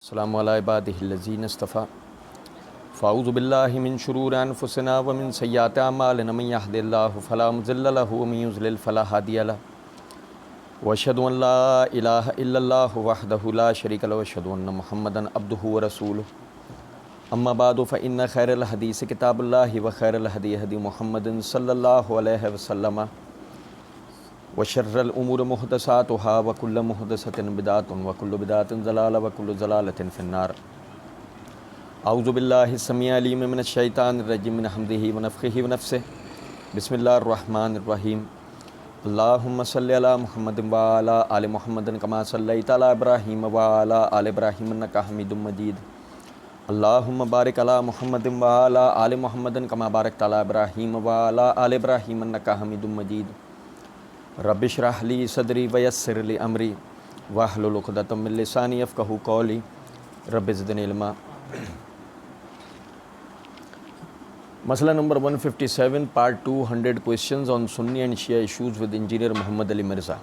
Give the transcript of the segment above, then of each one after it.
السلام علی عبادہ الذین اصطفیٰ فاعوذ باللہ من شرور انفسنا ومن سیئات اعمالنا من یہد اللہ فلا مضل لہ ومن یضلل فلا ہادی لہ واشہد ان لا الہ الا اللہ وحدہ لا شریک لہ واشہد ان محمدا عبدہ ورسولہ اما بعد فإن خیر الحدیث کتاب اللہ وخیر الہدی ہدی محمد صلی اللہ علیہ وسلم وشر الامور محدثاتها وكل محدثة بدعة وكل بدعة ضلالة وكل ضلالة في النار اعوذ باللہ السمیع العلیم من الشیطان الرجیم من حمدہ ونفخہ ونفثہ بسم اللہ الرحمن الرحیم اللہم صلی علی محمد وعلی آل محمد کما صلیت علی ابراہیم وعلی آل ابراہیم انک حمید مجید اللہم بارک علی محمد وعلی آل محمد کما بارکت علی ابراہیم وعلی آل ابراہیم انک حمید مجید رب اشرح لی صدری ویسر لی امری واحلل عقدۃ من لسانی یفقہوا قولی رب زدنی علما۔ مسئلہ number 157 part 2 100 questions on Sunni and Shia issues with engineer محمد علی مرزا۔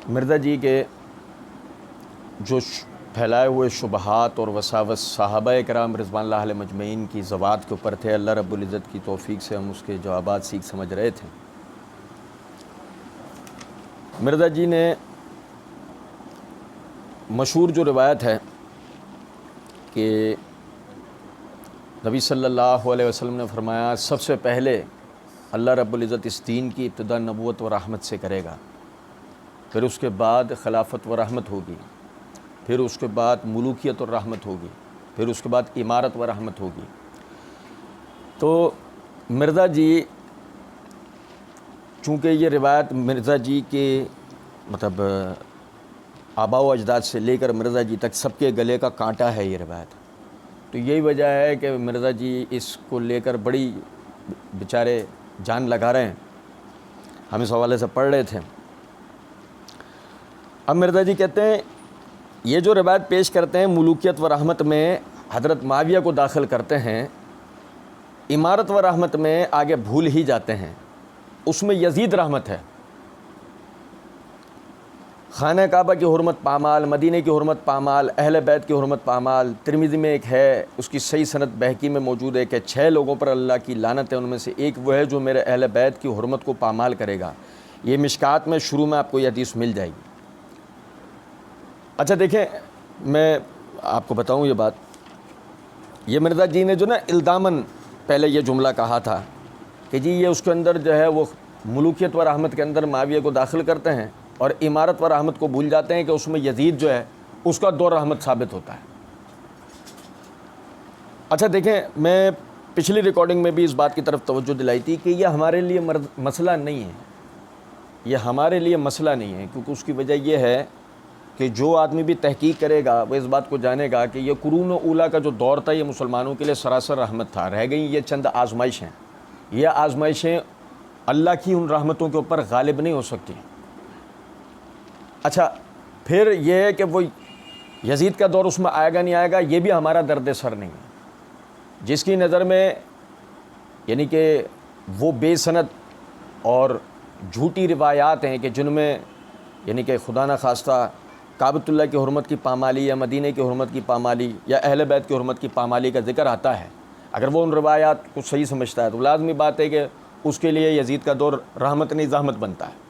مرزا جی کے جو پھیلائے ہوئے شبہات اور وساوس صحابہ کرام رضوان اللہ علیہ مجمعین کی زوات کے اوپر تھے، اللہ رب العزت کی توفیق سے ہم اس کے جوابات سیکھ سمجھ رہے تھے۔ مرزا جی نے مشہور جو روایت ہے کہ نبی صلی اللہ علیہ وسلم نے فرمایا سب سے پہلے اللہ رب العزت اس دین کی ابتدا نبوت و رحمت سے کرے گا، پھر اس کے بعد خلافت و رحمت ہوگی، پھر اس کے بعد ملوکیت اور رحمت ہوگی، پھر اس کے بعد امارت و رحمت ہوگی۔ تو مرزا جی چونکہ یہ روایت مرزا جی کے مطلب آباء و اجداد سے لے کر مرزا جی تک سب کے گلے کا کانٹا ہے یہ روایت، تو یہی وجہ ہے کہ مرزا جی اس کو لے کر بڑی بیچارے جان لگا رہے ہیں۔ ہم اس حوالے سے پڑھ رہے تھے۔ اب مرزا جی کہتے ہیں یہ جو روایت پیش کرتے ہیں ملوکیت و رحمت میں حضرت معاویہ کو داخل کرتے ہیں، امارت و رحمت میں آگے بھول ہی جاتے ہیں، اس میں یزید رحمت ہے۔ خانہ کعبہ کی حرمت پامال، مدینہ کی حرمت پامال، اہل بیت کی حرمت پامال۔ ترمذی میں ایک ہے، اس کی صحیح سند بہقی میں موجود ہے کہ 6 لوگوں پر اللہ کی لعنت ہے، ان میں سے ایک وہ ہے جو میرے اہل بیت کی حرمت کو پامال کرے گا۔ یہ مشکات میں شروع میں آپ کو یہ حدیث مل جائے گی۔ اچھا دیکھیں، میں آپ کو بتاؤں یہ بات، یہ مرزا جی نے جو نا الزاماً پہلے یہ جملہ کہا تھا کہ جی یہ اس کے اندر جو ہے وہ ملوکیت و رحمت کے اندر معاویہ کو داخل کرتے ہیں اور امارت و رحمت کو بھول جاتے ہیں کہ اس میں یزید جو ہے اس کا دور رحمت ثابت ہوتا ہے۔ اچھا دیکھیں، میں پچھلی ریکارڈنگ میں بھی اس بات کی طرف توجہ دلائی تھی کہ یہ ہمارے لیے مسئلہ نہیں ہے، یہ ہمارے لیے مسئلہ نہیں ہے، کیونکہ اس کی وجہ یہ ہے کہ جو آدمی بھی تحقیق کرے گا وہ اس بات کو جانے گا کہ یہ قرون اولیٰ کا جو دور تھا یہ مسلمانوں کے لیے سراسر رحمت تھا۔ رہ گئی یہ چند آزمائشیں، یہ آزمائشیں اللہ کی ان رحمتوں کے اوپر غالب نہیں ہو سکتی۔ اچھا پھر یہ ہے کہ وہ یزید کا دور اس میں آئے گا نہیں آئے گا، یہ بھی ہمارا درد سر نہیں ہے۔ جس کی نظر میں یعنی کہ وہ بے سند اور جھوٹی روایات ہیں کہ جن میں یعنی کہ خدا نہ خواستہ کعبۃ اللہ کی حرمت کی پامالی یا مدینہ کی حرمت کی پامالی یا اہل بیت کی حرمت کی پامالی کا ذکر آتا ہے، اگر وہ ان روایات کو صحیح سمجھتا ہے تو لازمی بات ہے کہ اس کے لیے یزید کا دور رحمت نہیں زحمت بنتا ہے۔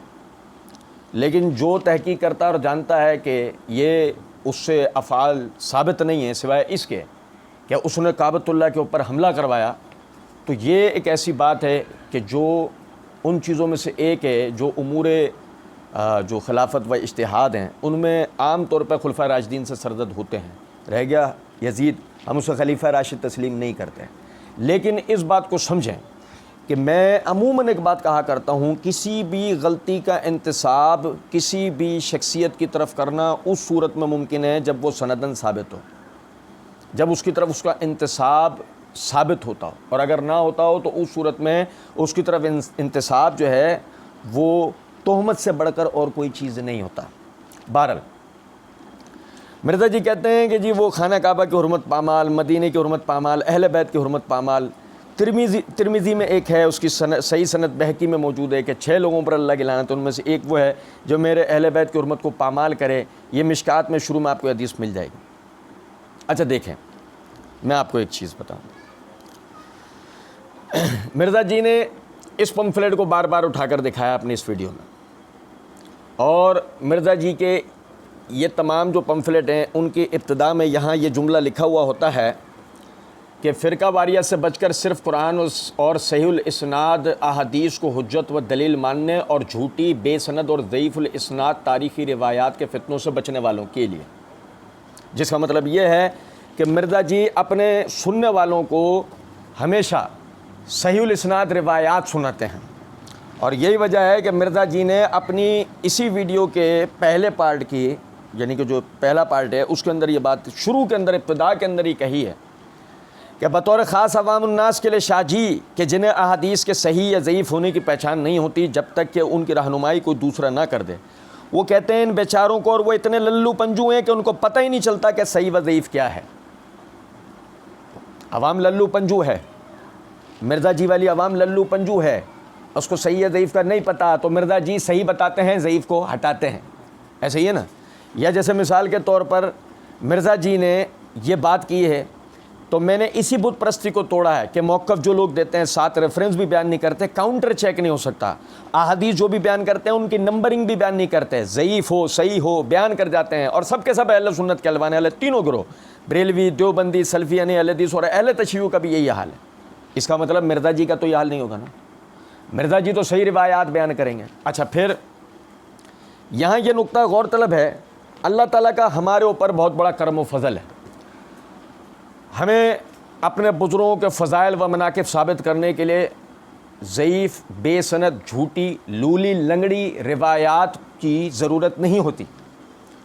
لیکن جو تحقیق کرتا ہے اور جانتا ہے کہ یہ اس سے افعال ثابت نہیں ہیں سوائے اس کے کہ اس نے کعبۃ اللہ کے اوپر حملہ کروایا، تو یہ ایک ایسی بات ہے کہ جو ان چیزوں میں سے ایک ہے جو امور جو خلافت و اجتہاد ہیں ان میں عام طور پہ خلفۂ راشدین سے سرزد ہوتے ہیں۔ رہ گیا یزید، ہم اسے خلیفہ راشد تسلیم نہیں کرتے، لیکن اس بات کو سمجھیں کہ میں عموماً ایک بات کہا کرتا ہوں، کسی بھی غلطی کا انتساب کسی بھی شخصیت کی طرف کرنا اس صورت میں ممکن ہے جب وہ سندن ثابت ہو، جب اس کی طرف اس کا انتساب ثابت ہوتا ہو، اور اگر نہ ہوتا ہو تو اس صورت میں اس کی طرف انتساب جو ہے وہ تہمت سے بڑھ کر اور کوئی چیز نہیں ہوتا۔ بہرحال مرزا جی کہتے ہیں کہ جی وہ خانہ کعبہ کی حرمت پامال، مدینہ کی حرمت پامال، اہل بیت کی حرمت پامال، ترمذی میں ایک ہے، اس کی صحیح سند بہقی میں موجود ہے کہ 6 لوگوں پر اللہ کی لعنت، ان میں سے ایک وہ ہے جو میرے اہل بیت کی حرمت کو پامال کرے۔ یہ مشکات میں شروع میں آپ کو حدیث مل جائے گی۔ اچھا دیکھیں، میں آپ کو ایک چیز بتاؤں، مرزا جی نے اس پمفلیٹ کو بار بار اٹھا کر دکھایا اپنی اس ویڈیو میں، اور مرزا جی کے یہ تمام جو پمفلیٹ ہیں ان کی ابتدا میں یہاں یہ جملہ لکھا ہوا ہوتا ہے کہ فرقہ واریت سے بچ کر صرف قرآن اور صحیح الاسناد احادیث کو حجت و دلیل ماننے اور جھوٹی بے سند اور ضعیف الاسناد تاریخی روایات کے فتنوں سے بچنے والوں کے لیے، جس کا مطلب یہ ہے کہ مرزا جی اپنے سننے والوں کو ہمیشہ صحیح الاسناد روایات سناتے ہیں، اور یہی وجہ ہے کہ مرزا جی نے اپنی اسی ویڈیو کے پہلے پارٹ کی، یعنی کہ جو پہلا پارٹ ہے اس کے اندر یہ بات شروع کے اندر ابتدا کے اندر ہی کہی ہے کہ بطور خاص عوام الناس کے لیے شاہ جی کہ جنہیں احادیث کے صحیح یا ضعیف ہونے کی پہچان نہیں ہوتی جب تک کہ ان کی رہنمائی کوئی دوسرا نہ کر دے، وہ کہتے ہیں ان بیچاروں کو، اور وہ اتنے للو پنجو ہیں کہ ان کو پتہ ہی نہیں چلتا کہ صحیح و ضعیف کیا ہے۔ عوام للو پنجو ہے، مرزا جی والی عوام للو پنجو ہے، اس کو صحیح یا ضعیف کا نہیں پتہ، تو مرزا جی صحیح بتاتے ہیں، ضعیف کو ہٹاتے ہیں، ایسے ہی ہے نا۔ یا جیسے مثال کے طور پر مرزا جی نے یہ بات کی ہے تو میں نے اسی بت پرستی کو توڑا ہے کہ موقف جو لوگ دیتے ہیں 7 ریفرنس بھی بیان نہیں کرتے، کاؤنٹر چیک نہیں ہو سکتا، احادیث جو بھی بیان کرتے ہیں ان کی نمبرنگ بھی بیان نہیں کرتے، ضعیف ہو صحیح ہو بیان کر جاتے ہیں، اور سب کے سب اہل سنت کے الوانے والے تینوں گروہ، بریلوی، دیوبندی، سلفی، یعنی اہل حدیث اور اہل تشیع کا بھی یہی حال ہے۔ اس کا مطلب مرزا جی کا تو یہ حال نہیں ہوگا نا، مرزا جی تو صحیح روایات بیان کریں گے۔ اچھا پھر یہاں یہ نقطہ غور طلب ہے، اللہ تعالیٰ کا ہمارے اوپر بہت بڑا کرم و فضل ہے، ہمیں اپنے بزرگوں کے فضائل و مناقب ثابت کرنے کے لیے ضعیف، بے سند، جھوٹی، لولی لنگڑی روایات کی ضرورت نہیں ہوتی۔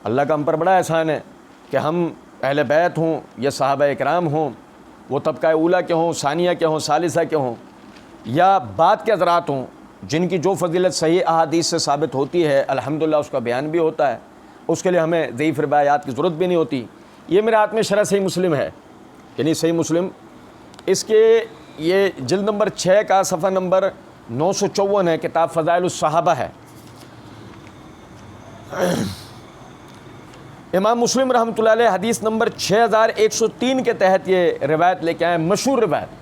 اللہ کا ہم پر بڑا احسان ہے کہ ہم اہل بیت ہوں یا صحابہ اکرام ہوں، وہ طبقہ اولیٰ کے ہوں، ثانیہ کے ہوں، ثالثہ کے ہوں، یا بعد کے حضرات ہوں، جن کی جو فضیلت صحیح احادیث سے ثابت ہوتی ہے الحمدللہ اس کا بیان بھی ہوتا ہے، اس کے لیے ہمیں ضعیف روایات کی ضرورت بھی نہیں ہوتی۔ یہ میرے ہاتھ میں شرح صحیح مسلم ہے، یعنی صحیح مسلم، اس کے یہ جلد نمبر 6 کا صفحہ نمبر 954 ہے، کتاب فضائل الصحابہ ہے۔ امام مسلم رحمۃ اللہ علیہ حدیث نمبر 6103 کے تحت یہ روایت لے کے آئے، مشہور روایت۔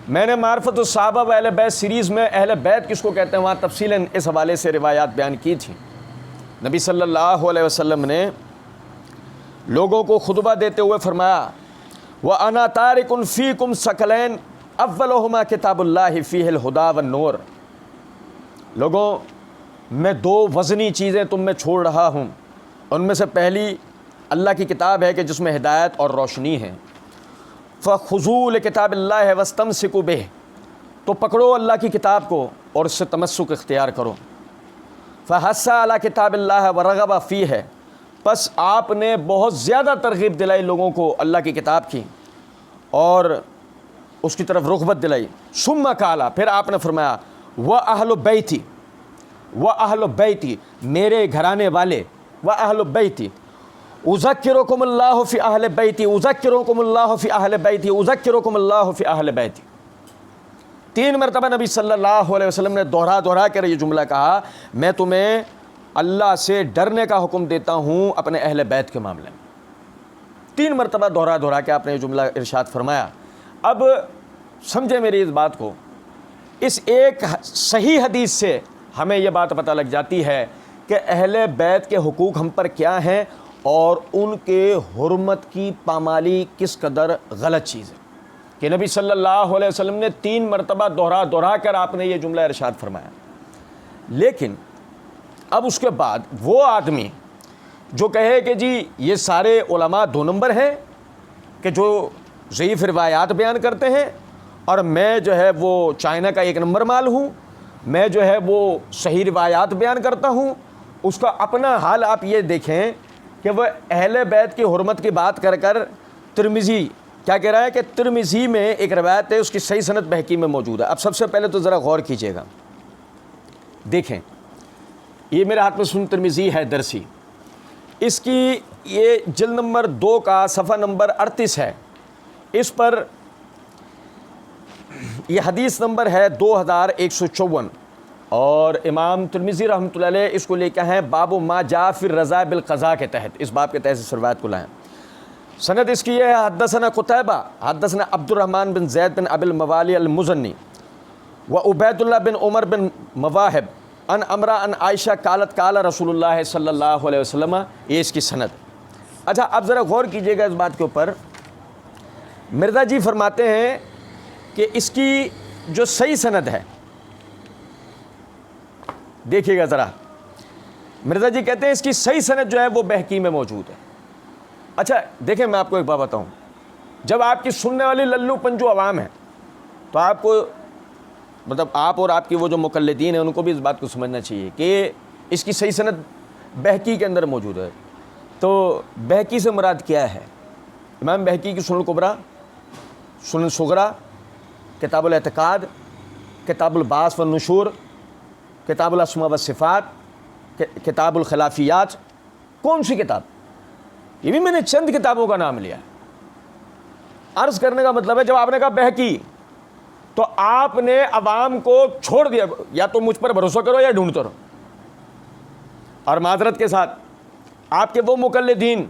میں نے معرفت الصحابہ و اہل بیت سیریز میں اہل بیت کس کو کہتے ہیں وہاں تفصیلاً اس حوالے سے روایات بیان کی تھی۔ نبی صلی اللہ علیہ وسلم نے لوگوں کو خطبہ دیتے ہوئے فرمایا، وَأَنَا تَارِكٌ فِيكُمْ ثَقَلَيْنِ أَوَّلُهُمَا كِتَابُ اللَّهِ فِيهِ الْهُدَىٰ وَالنُّورُ، لوگوں میں 2 وزنی چیزیں تم میں چھوڑ رہا ہوں، ان میں سے پہلی اللہ کی کتاب ہے کہ جس میں ہدایت اور روشنی ہے، فَخُذُوا لِكِتَابِ اللَّهِ وَاسْتَمْسِكُوا بِهِ، تو پکڑو اللہ کی کتاب کو اور اس سے تمسک اختیار کرو، فَحَثَّ عَلَىٰ كِتَابِ اللَّهِ وَرَغَبَ فِيهِ، پس آپ نے بہت زیادہ ترغیب دلائی لوگوں کو اللہ کی کتاب کی اور اس کی طرف رغبت دلائی۔ ثم قال، پھر آپ نے فرمایا، وَأَهْلُ بَيْتِي وَأَهْلُ بَيْتِي، میرے گھرانے والے، وَأَهْلُ بَيْتِي اُذَكِّرُكُمُ اللَّهُ فِي أَهْلِ بَيْتِي اُذَكِّرُكُمُ اللَّهُ فِي أَهْلِ بَيْتِي اُذَكِّرُكُمُ اللَّهُ فِي أَهْلِ بَيْتِي۔ 3 مرتبہ نبی صلی اللہ علیہ وسلم نے دوہرا کر یہ جملہ کہا، میں تمہیں اللہ سے ڈرنے کا حکم دیتا ہوں اپنے اہل بیت کے معاملے میں۔ 3 مرتبہ دوہرا کے آپ نے یہ جملہ ارشاد فرمایا۔ اب سمجھے میری اس بات کو، اس ایک صحیح حدیث سے ہمیں یہ بات پتہ لگ جاتی ہے کہ اہل بیت کے حقوق ہم پر کیا ہیں اور ان کے حرمت کی پامالی کس قدر غلط چیز ہے، کہ نبی صلی اللہ علیہ وسلم نے 3 مرتبہ دوہرا کر آپ نے یہ جملہ ارشاد فرمایا۔ لیکن اب اس کے بعد وہ آدمی جو کہے کہ جی یہ سارے علماء 2 نمبر ہیں کہ جو ضعیف روایات بیان کرتے ہیں، اور میں جو ہے وہ چائنا کا 1 نمبر مال ہوں، میں جو ہے وہ صحیح روایات بیان کرتا ہوں، اس کا اپنا حال آپ یہ دیکھیں کہ وہ اہل بیت کی حرمت کی بات کر ترمذی کیا کہہ رہا ہے کہ ترمذی میں ایک روایت ہے، اس کی صحیح سند بہقی میں موجود ہے۔ اب سب سے پہلے تو ذرا غور کیجئے گا، دیکھیں یہ میرے ہاتھ میں سنن ترمذی ہے درسی، اس کی یہ جلد نمبر 2 کا صفحہ نمبر 38 ہے، اس پر یہ حدیث نمبر ہے 2154 اور امام ترمذی رحمۃ اللہ علیہ اس کو لے کے ہیں باب ما جاء فی الرضا بالقضاء کے تحت، اس باب کے تحت اس روایت کو لائیں۔ سند اس کی یہ ہے حدثنا قتیبہ حدثنا عبد الرحمن بن زید بن ابی الموالی المزنی و عبید اللہ بن عمر بن مواہب ان امرا ان عائشہ قالت قال رسول اللہ صلی اللہ علیہ وسلم، یہ اس کی سند۔ اچھا اب ذرا غور کیجئے گا اس بات کے اوپر، مرزا جی فرماتے ہیں کہ اس کی جو صحیح سند ہے، دیکھیے گا ذرا، مرزا جی کہتے ہیں اس کی صحیح سند جو ہے وہ بہقی میں موجود ہے۔ اچھا دیکھیں میں آپ کو ایک بات بتاؤں، جب آپ کی سننے والی للو پنجو عوام ہے تو آپ کو مطلب آپ اور آپ کی وہ جو مقلدین ہیں ان کو بھی اس بات کو سمجھنا چاہیے کہ اس کی صحیح سند بہقی کے اندر موجود ہے۔ تو بہقی سے مراد کیا ہے؟ امام بہقی کی سنن کبریٰ، سنن صغریٰ، کتاب الاعتقاد، کتاب البعث والنشور، کتاب الاسماء والصفات، کتاب الخلافیات، کون سی کتاب؟ یہ بھی میں نے چند کتابوں کا نام لیا ہے۔ عرض کرنے کا مطلب ہے جب آپ نے کہا بہقی تو آپ نے عوام کو چھوڑ دیا، یا تو مجھ پر بھروسہ کرو یا ڈھونڈتے رہو۔ اور معذرت کے ساتھ آپ کے وہ مقلدین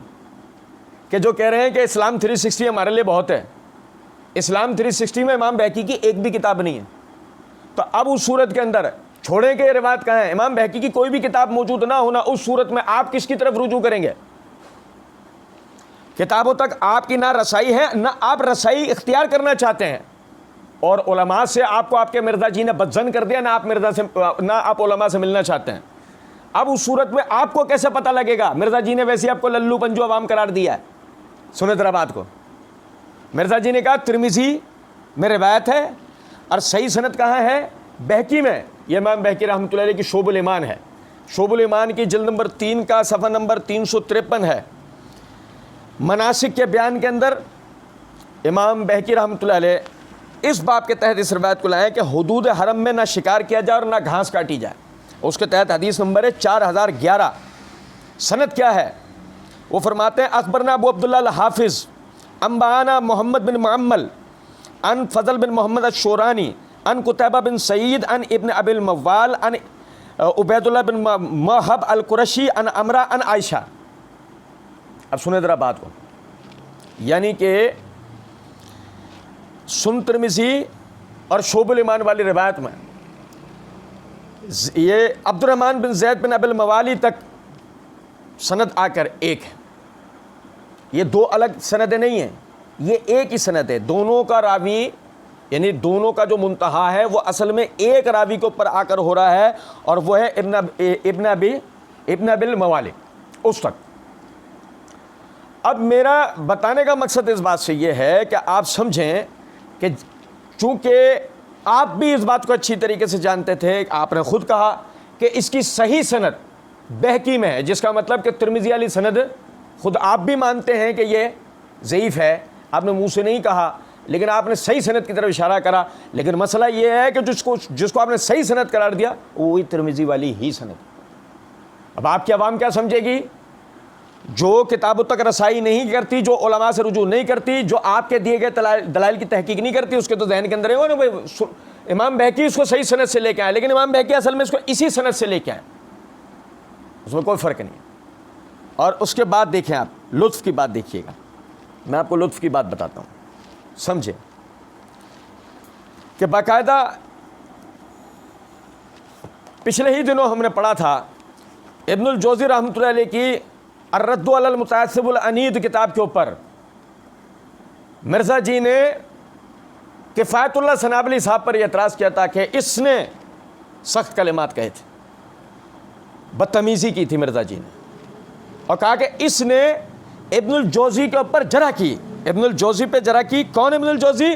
کہ جو کہہ رہے ہیں کہ اسلام 360 ہمارے لیے بہت ہے، اسلام 360 میں امام بہقی کی ایک بھی کتاب نہیں ہے، تو اب اس صورت کے اندر چھوڑیں کہ یہ روایت کہاں ہے؟ امام بہقی کی کوئی بھی کتاب موجود نہ ہونا، اس صورت میں آپ کس کی طرف رجوع کریں گے؟ کتابوں تک آپ کی نہ رسائی ہے، نہ آپ رسائی اختیار کرنا چاہتے ہیں، اور علماء سے آپ کو آپ کے مرزا جی نے بدظن کر دیا، نہ آپ علماء سے ملنا چاہتے ہیں۔ اب اس صورت میں آپ کو کیسے پتہ لگے گا؟ مرزا جی نے ویسے آپ کو للو پنجو عوام قرار دیا ہے۔ سنیں ذرا بات کو، مرزا جی نے کہا ترمذی میں روایت ہے، اور صحیح سند کہاں ہے؟ بہقی میں۔ یہ امام بہقی رحمۃ اللہ علیہ کی شعب الایمان ہے، شعب الایمان کی جلد نمبر 3 کا صفحہ نمبر 353 ہے۔ مناسک کے بیان کے اندر امام بہقی رحمۃ اللہ علیہ اس باب کے تحت اس روایت کو لائیں کہ حدود حرم میں نہ شکار کیا جائے اور نہ گھاس کاٹی جائے، اس کے تحت حدیث نمبر ہے 4011۔ سند کیا ہے؟ وہ فرماتے ہیں اخبرنا ابو عبداللہ الحافظ انبانا محمد بن معمل ان فضل بن محمد الشورانی ان قتیبہ بن سعید ان ابن ابی الموال ان عبید اللہ بن موہب القرشی ان امرا ان عائشہ۔ اب سنیں ذرا بات کو، یعنی کہ سن ترمذی اور شعب الایمان والی روایت میں یہ عبد الرحمن بن زید بن ابی الموالی تک سند آ کر ایک ہے، یہ دو الگ سندیں نہیں ہیں، یہ ایک ہی سند ہے۔ دونوں کا راوی یعنی دونوں کا جو منتہا ہے وہ اصل میں ایک راوی کے اوپر آ کر ہو رہا ہے، اور وہ ہے ابن ابی الموالی اس تک۔ اب میرا بتانے کا مقصد اس بات سے یہ ہے کہ آپ سمجھیں کہ چونکہ آپ بھی اس بات کو اچھی طریقے سے جانتے تھے، آپ نے خود کہا کہ اس کی صحیح سند بہقی میں ہے، جس کا مطلب کہ ترمذی والی سند خود آپ بھی مانتے ہیں کہ یہ ضعیف ہے، آپ نے منہ سے نہیں کہا لیکن آپ نے صحیح سند کی طرف اشارہ کرا۔ لیکن مسئلہ یہ ہے کہ جس کو آپ نے صحیح سند قرار دیا وہی ترمذی والی ہی سند۔ اب آپ کی عوام کیا سمجھے گی؟ جو کتابوں تک رسائی نہیں کرتی، جو علماء سے رجوع نہیں کرتی، جو آپ کے دیے گئے دلائل کی تحقیق نہیں کرتی، اس کے تو ذہن کے اندر ہے امام بہقی اس کو صحیح سند سے لے کے آئے، لیکن امام بہقی اصل میں اس کو اسی سند سے لے کے آئے، اس میں کوئی فرق نہیں۔ اور اس کے بعد دیکھیں آپ لطف کی بات دیکھیے گا، میں آپ کو لطف کی بات بتاتا ہوں، سمجھیں کہ باقاعدہ پچھلے ہی دنوں ہم نے پڑھا تھا ابن الجوزی رحمۃ اللہ علیہ کی الرد علی المتعصب العنید کتاب کے اوپر مرزا جی نے کفایت اللہ سنابلی صاحب پر یہ اعتراض کیا تھا کہ اس نے سخت کلمات کہے تھے، بدتمیزی کی تھی مرزا جی نے، اور کہا کہ اس نے ابن الجوزی کے اوپر جرح کی، ابن الجوزی پہ جرح کی۔ کون ابن الجوزی؟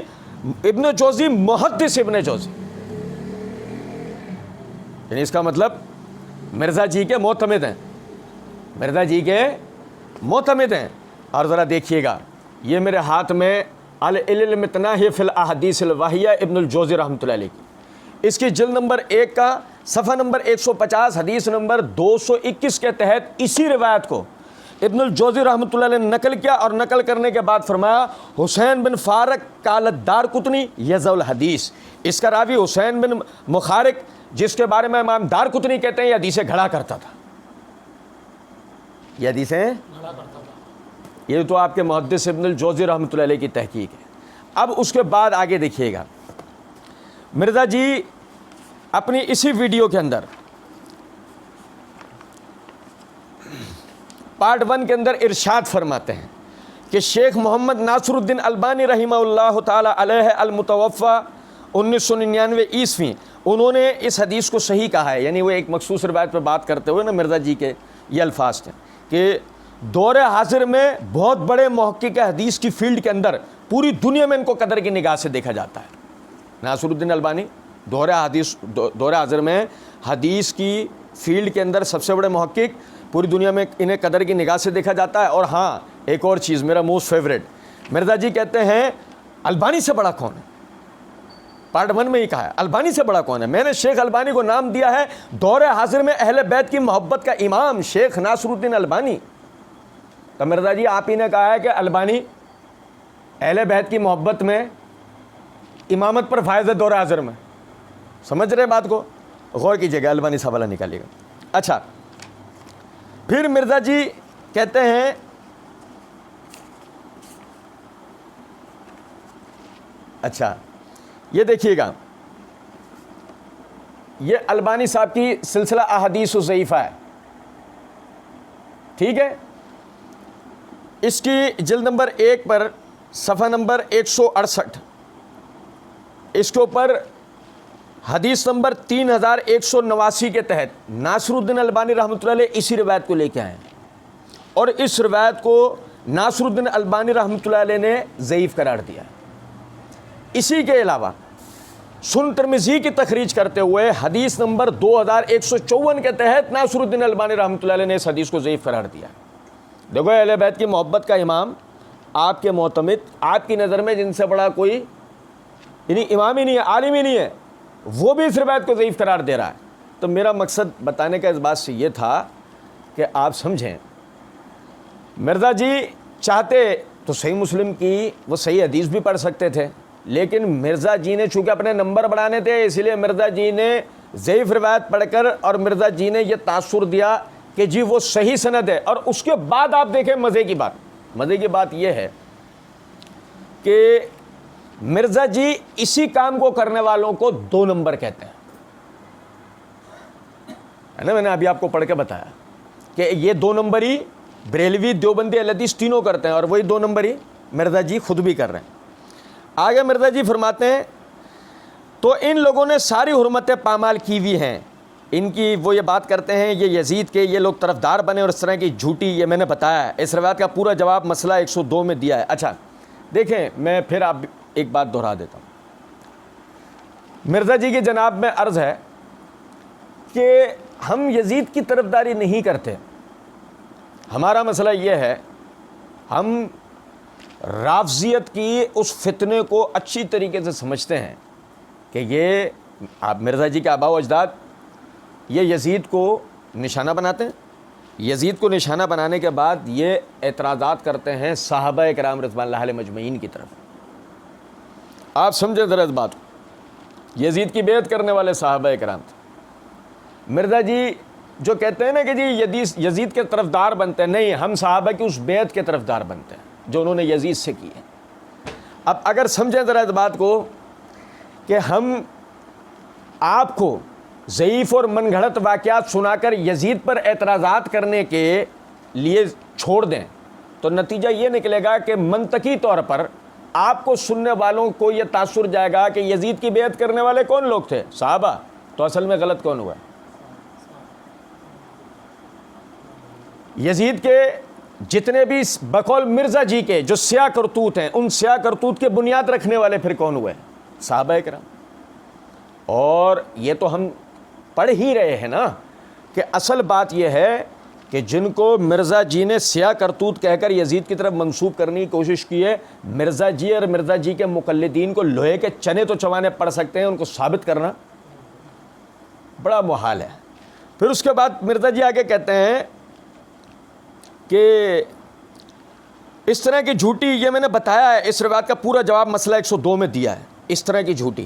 ابن الجوزی محدث ابن جوزی، یعنی اس کا مطلب مرزا جی کے معتمد ہیں، مرزا جی کے معتمد ہیں۔ اور ذرا دیکھیے گا، یہ میرے ہاتھ میں العلل متناہی فی الاحادیث الواہیہ ابن الجوزی رحمۃ اللہ علیہ کی، اس کی جلد نمبر 1 کا صفحہ نمبر 150 حدیث نمبر 221 کے تحت اسی روایت کو ابن الجوزی رحمۃ اللہ علیہ نے نقل کیا، اور نقل کرنے کے بعد فرمایا حسین بن فارق قال الدارقطنی یضع الحدیث، اس کا راوی حسین بن مخارق جس کے بارے میں امام دارقطنی کہتے ہیں یہ حدیثیں گھڑا کرتا تھا، یہ حدیثیں گھڑا کرتا تھا، یہ تو آپ کے محدث ابن الجوزی رحمۃ اللہ علیہ کی تحقیق ہے۔ اب اس کے بعد آگے دیکھیے گا، مرزا جی اپنی اسی ویڈیو کے اندر پارٹ 1 کے اندر ارشاد فرماتے ہیں کہ شیخ محمد ناصر الدین البانی رحمہ اللہ تعالی علیہ المتوفی 1999 عیسوی، انہوں نے اس حدیث کو صحیح کہا ہے، یعنی وہ ایک مخصوص روایت پہ بات کرتے ہوئے نا مرزا جی کے یہ الفاظ تھے کہ دور حاضر میں بہت بڑے محقق حدیث کی فیلڈ کے اندر پوری دنیا میں ان کو قدر کی نگاہ سے دیکھا جاتا ہے۔ ناصر الدین البانی دور حاضر میں حدیث کی فیلڈ کے اندر سب سے بڑے محقق، پوری دنیا میں انہیں قدر کی نگاہ سے دیکھا جاتا ہے۔ اور ہاں ایک اور چیز میرا موسٹ فیوریٹ، مرزا جی کہتے ہیں البانی سے بڑا کون ہے؟ پارٹ 1 میں ہی کہا ہے البانی سے بڑا کون ہے؟ میں نے شیخ البانی کو نام دیا ہے دور حاضر میں اہل بیت کی محبت کا امام شیخ ناصر الدین البانی۔ تو مرزا جی آپ ہی نے کہا ہے کہ البانی اہل بیت کی محبت میں امامت پر فائز ہے دور حاضر میں۔ سمجھ رہے بات کو؟ غور کیجیے گا، البانی سے حوالہ نکالیے گا۔ اچھا، پھر مرزا جی کہتے ہیں اچھا یہ دیکھیے گا، یہ البانی صاحب کی سلسلہ احادیث ضعیفہ ہے، ٹھیک ہے؟ اس کی جلد نمبر 1 پر صفحہ نمبر 168، اس کے اوپر حدیث نمبر 3189 کے تحت ناصر الدین البانی رحمۃ اللہ علیہ اسی روایت کو لے کے آئے ہیں، اور اس روایت کو ناصر الدین البانی رحمۃ اللہ علیہ نے ضعیف قرار دیا ہے۔ اسی کے علاوہ سنن ترمذی کی تخریج کرتے ہوئے حدیث نمبر 2154 کے تحت ناصر الدین البانی رحمۃ اللہ علیہ نے اس حدیث کو ضعیف قرار دیا ہے۔ دیکھو اہل بیت کی محبت کا امام، آپ کے معتمد، آپ کی نظر میں جن سے بڑا کوئی یعنی امام ہی نہیں ہے، عالم ہی نہیں ہے، وہ بھی اس روایت کو ضعیف قرار دے رہا ہے۔ تو میرا مقصد بتانے کا اس بات سے یہ تھا کہ آپ سمجھیں، مرزا جی چاہتے تو صحیح مسلم کی وہ صحیح حدیث بھی پڑھ سکتے تھے، لیکن مرزا جی نے چونکہ اپنے نمبر بڑھانے تھے، اسی لیے مرزا جی نے ضعیف روایت پڑھ کر اور مرزا جی نے یہ تاثر دیا کہ جی وہ صحیح سند ہے۔ اور اس کے بعد آپ دیکھیں مزے کی بات یہ ہے کہ مرزا جی اسی کام کو کرنے والوں کو 2 نمبر کہتے ہیں، ہے نا؟ میں نے ابھی آپ کو پڑھ کے بتایا کہ یہ 2 نمبر ہی بریلوی، دیوبندی، اہل حدیث تینوں کرتے ہیں، اور وہی 2 نمبر ہی مرزا جی خود بھی کر رہے ہیں۔ آگے مرزا جی فرماتے ہیں تو ان لوگوں نے ساری حرمتیں پامال کی ہوئی ہیں، ان کی وہ یہ بات کرتے ہیں یہ یزید کے یہ لوگ طرفدار بنے اور اس طرح کی جھوٹی، یہ میں نے بتایا ہے، اس روایت کا پورا جواب مسئلہ 102 میں دیا ہے۔ اچھا دیکھیں، میں پھر آپ ایک بات دہرا دیتا ہوں، مرزا جی کی جناب میں عرض ہے کہ ہم یزید کی طرفداری نہیں کرتے، ہمارا مسئلہ یہ ہے ہم رافضیت کی اس فتنے کو اچھی طریقے سے سمجھتے ہیں کہ یہ آپ مرزا جی کے آباء و اجداد یہ یزید کو نشانہ بناتے ہیں، یزید کو نشانہ بنانے کے بعد یہ اعتراضات کرتے ہیں صحابہ کرام رضوان اللہ علیہ مجمعین کی طرف۔ آپ سمجھیں ذرا اس بات کو، یزید کی بیعت کرنے والے صحابہ کرام تھے۔ مرزا جی جو کہتے ہیں نا کہ جی یزید کے طرفدار بنتے ہیں، نہیں، ہم صحابہ کی اس بیعت کے طرفدار بنتے ہیں جو انہوں نے یزید سے کی ہے۔ اب اگر سمجھیں ذرا اس بات کو کہ ہم آپ کو ضعیف اور من گھڑت واقعات سنا کر یزید پر اعتراضات کرنے کے لیے چھوڑ دیں تو نتیجہ یہ نکلے گا کہ منطقی طور پر آپ کو سننے والوں کو یہ تاثر جائے گا کہ یزید کی بیعت کرنے والے کون لوگ تھے؟ صحابہ۔ تو اصل میں غلط کون ہوا؟ یزید کے جتنے بھی بقول مرزا جی کے جو سیاہ کرتوت ہیں، ان سیاہ کرتوت کے بنیاد رکھنے والے پھر کون ہوئے؟ صحابہ کرام۔ اور یہ تو ہم پڑھ ہی رہے ہیں نا کہ اصل بات یہ ہے کہ جن کو مرزا جی نے سیاہ کرتوت کہہ کر یزید کی طرف منسوب کرنے کی کوشش کی ہے، مرزا جی اور مرزا جی کے مقلدین کو لوہے کے چنے تو چوانے پڑ سکتے ہیں، ان کو ثابت کرنا بڑا محال ہے۔ پھر اس کے بعد مرزا جی آگے کہتے ہیں کہ اس طرح کی جھوٹی، یہ میں نے بتایا ہے، اس روایت کا پورا جواب مسئلہ 102 میں دیا ہے، اس طرح کی جھوٹی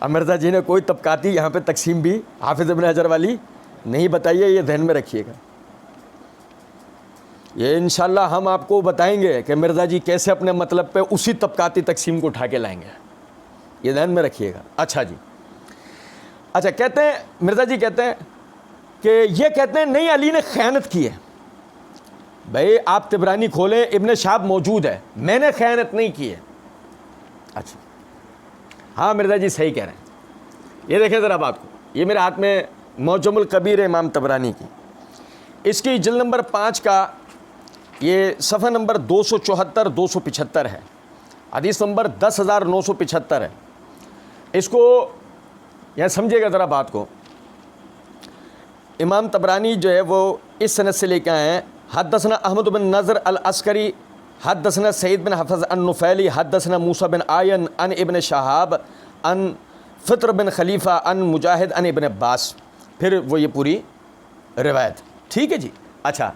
اب مرزا جی نے کوئی طبقاتی یہاں پہ تقسیم بھی حافظ ابن حجر والی نہیں بتائیے، یہ ذہن میں رکھیے گا. یہ انشاءاللہ ہم آپ کو بتائیں گے کہ مرزا جی کیسے اپنے مطلب پہ اسی طبقاتی تقسیم کو اٹھا کے لائیں گے، یہ ذہن میں رکھیے گا. اچھا جی، اچھا کہتے ہیں مرزا جی کہتے ہیں کہ یہ کہتے ہیں نہیں علی نے خیانت کی ہے. بھائی آپ طبرانی کھولیں، ابن شہاب موجود ہے، میں نے خیانت نہیں کی ہے. اچھا ہاں مرزا جی صحیح کہہ رہے ہیں. یہ دیکھیں ذرا بات کو، یہ میرے ہاتھ میں معجم الکبیر امام طبرانی کی، اس کی جلد نمبر 5 کا یہ صفحہ نمبر 274 275 ہے، حدیث نمبر 10,975 ہے. اس کو یہاں سمجھے گا ذرا بات کو. امام طبرانی جو ہے وہ اس سند سے لے کے آئے ہیں، حدثنا احمد بن نضر العسکری حدثنا سعید بن حفظ النفیلی حدثنا موسیٰ بن آین عن ابن شہاب عن فطر بن خلیفہ عن مجاہد عن ابن عباس. پھر وہ یہ پوری روایت، ٹھیک ہے جی. اچھا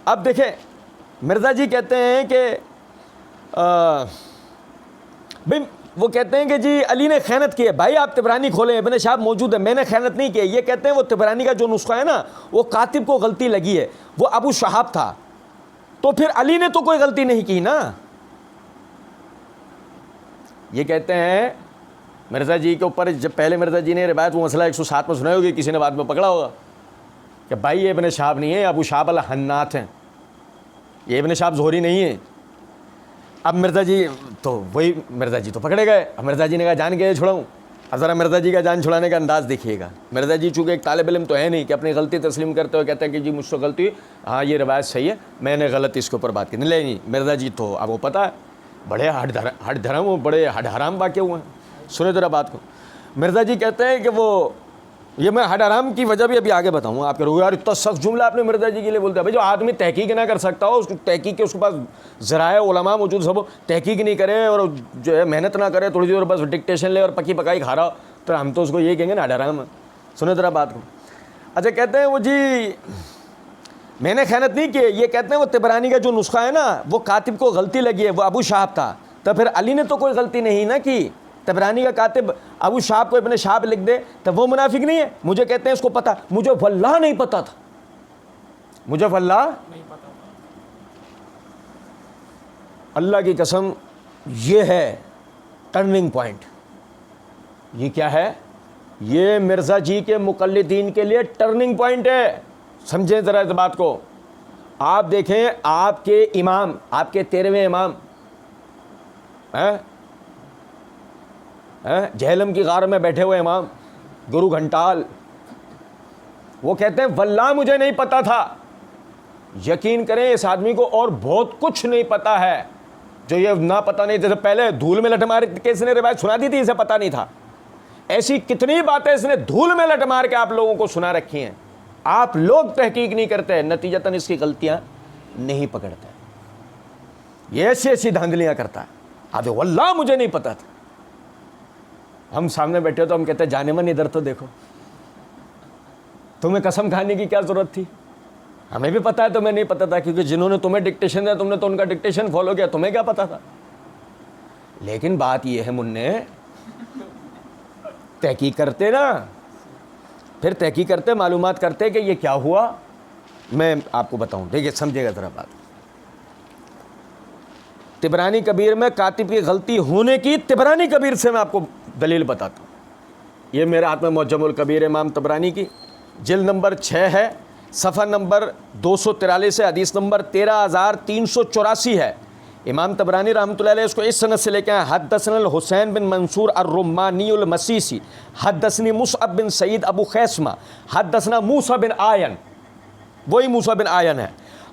اب دیکھیں مرزا جی کہتے ہیں کہ بھئی وہ کہتے ہیں کہ جی علی نے خیانت کی ہے. بھائی آپ طبرانی کھولیں، ابن شہاب موجود ہے، میں نے خیانت نہیں کی. یہ کہتے ہیں وہ طبرانی کا جو نسخہ ہے نا، وہ کاتب کو غلطی لگی ہے، وہ ابو شہاب تھا، تو پھر علی نے تو کوئی غلطی نہیں کی نا. یہ کہتے ہیں مرزا جی کے اوپر جب پہلے مرزا جی نے روایت وہ مسئلہ 107 میں سنائی ہوگی، کسی نے بعد میں پکڑا ہوگا کہ بھائی یہ ابن شہاب نہیں ہے، ابو شہاب الحنات ہیں، یہ ابن شہاب زہری نہیں ہے. اب مرزا جی تو وہی مرزا جی تو پکڑے گئے. اب مرزا جی نے کہا جان کے چھڑاؤں. اب ذرا مرزا جی کا جان چھڑانے کا انداز دیکھیے گا. مرزا جی چونکہ ایک طالب علم تو ہے نہیں کہ اپنی غلطی تسلیم کرتے ہوئے کہتے ہیں کہ جی مجھ سے غلطی، ہاں یہ روایت صحیح ہے، میں نے غلط اس کے اوپر بات کی نہیں. مرزا جی تو اب وہ پتہ ہے بڑے ہڈ دھرم، بڑے ہڈ حرام واقع ہوئے ہیں. سنیں ذرا بات کو. مرزا جی کہتے ہیں کہ وہ یہ میں ہڈ حرام کی وجہ بھی ابھی آگے بتاؤں. آپ کہو یار اتنا سخت جملہ آپ نے مرزا جی کے لیے بولتا ہے. بھائی جو آدمی تحقیق نہ کر سکتا ہو، اس کو تحقیق کے اس کے پاس ذرائع علماء موجود، سب تحقیق نہیں کرے اور جو ہے محنت نہ کرے، تھوڑی دیر بس ڈکٹیشن لے اور پکی پکائی کھا رہا، تو ہم تو اس کو یہ کہیں گے نا ہڈ حرام ہے. سنیں ذرا بات کو. اچھا کہتے ہیں وہ جی میں نے خیانت نہیں کی. یہ کہتے ہیں وہ طبرانی کا جو نسخہ ہے نا، وہ کاتب کو غلطی لگی ہے، وہ ابو شہاب تھا، تو پھر علی نے تو کوئی غلطی نہیں نہ کی. طبرانی کا کاتب ابو شہاب کو ابن شہاب لکھ دے تو وہ منافق نہیں ہے. مجھے کہتے ہیں اس کو پتہ، مجھے واللہ نہیں پتہ تھا، مجھے واللہ نہیں پتہ تھا. اللہ کی قسم یہ ہے ٹرننگ پوائنٹ. یہ کیا ہے؟ یہ مرزا جی کے مقلدین کے لیے ٹرننگ پوائنٹ ہے. سمجھیں ذرا اس بات کو. آپ دیکھیں آپ کے امام، آپ کے 13ویں امام جہلم کی غار میں بیٹھے ہوئے امام گرو گھنٹال، وہ کہتے ہیں واللہ مجھے نہیں پتا تھا. یقین کریں اس آدمی کو اور بہت کچھ نہیں پتا ہے جو یہ نہ پتا نہیں. جیسے پہلے دھول میں لٹ مار کے اس نے روایت سنا دی تھی، اسے پتا نہیں تھا. ایسی کتنی باتیں اس نے دھول میں لٹ مار کے آپ لوگوں کو سنا رکھی ہیں. آپ لوگ تحقیق نہیں کرتے، نتیجتاً اس کی غلطیاں نہیں پکڑتے. یہ ایسی ایسی دھاندلیاں کرتا ہے. آدھے واللہ مجھے نہیں پتا تھا. ہم سامنے بیٹھے تو ہم کہتے ہیں جانے من ادھر تو دیکھو، تمہیں قسم کھانے کی کیا ضرورت تھی؟ ہمیں بھی پتا ہے تمہیں نہیں پتا تھا، کیونکہ جنہوں نے تمہیں ڈکٹیشن دیا تم نے تو ان کا ڈکٹیشن فالو کیا، تمہیں کیا پتا تھا؟ لیکن بات یہ ہے مننے، تحقیق کرتے نا، پھر تحقیق کرتے، معلومات کرتے کہ یہ کیا ہوا. میں آپ کو بتاؤں، دیکھیے سمجھے گا ذرا بات. طبرانی کبیر میں کاتب کی غلطی ہونے کی طبرانی کبیر سے میں آپ کو دلیل بتاتا ہوں. یہ میرے ہاتھ میں معجم الکبیر امام طبرانی کی جلد نمبر 6 ہے، صفحہ نمبر 243 ہے، حدیث نمبر 13384 ہے. امام طبرانی رحمۃ اللہ علیہ اس کو اس سند سے لے کے ہیں، حدثنا الحسین بن منصور الرمانی المسیسی حدثنی مصعب بن سعید ابو خیسمہ حدثنا موسیٰ بن آین، وہی موسیٰ بن آین ہے،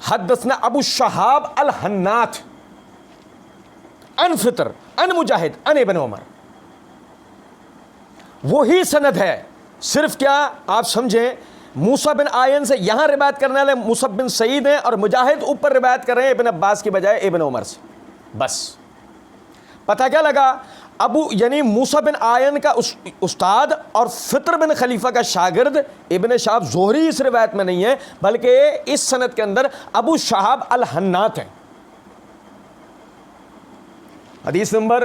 حدثنا ابو شہاب الحنات ان فطر ان مجاہد ان ابن عمر. وہی سند ہے، صرف کیا آپ سمجھیں، موسیٰ بن آین سے یہاں روایت کرنے والے مصعب بن سعید ہیں اور مجاہد اوپر روایت کر رہے ہیں ابن عباس کی بجائے ابن عمر سے. بس پتہ کیا لگا؟ ابو یعنی موسیٰ بن آین کا استاد اور فطر بن خلیفہ کا شاگرد ابن شہاب زہری اس روایت میں نہیں ہے، بلکہ اس سند کے اندر ابو شہاب الحنات ہیں. حدیث نمبر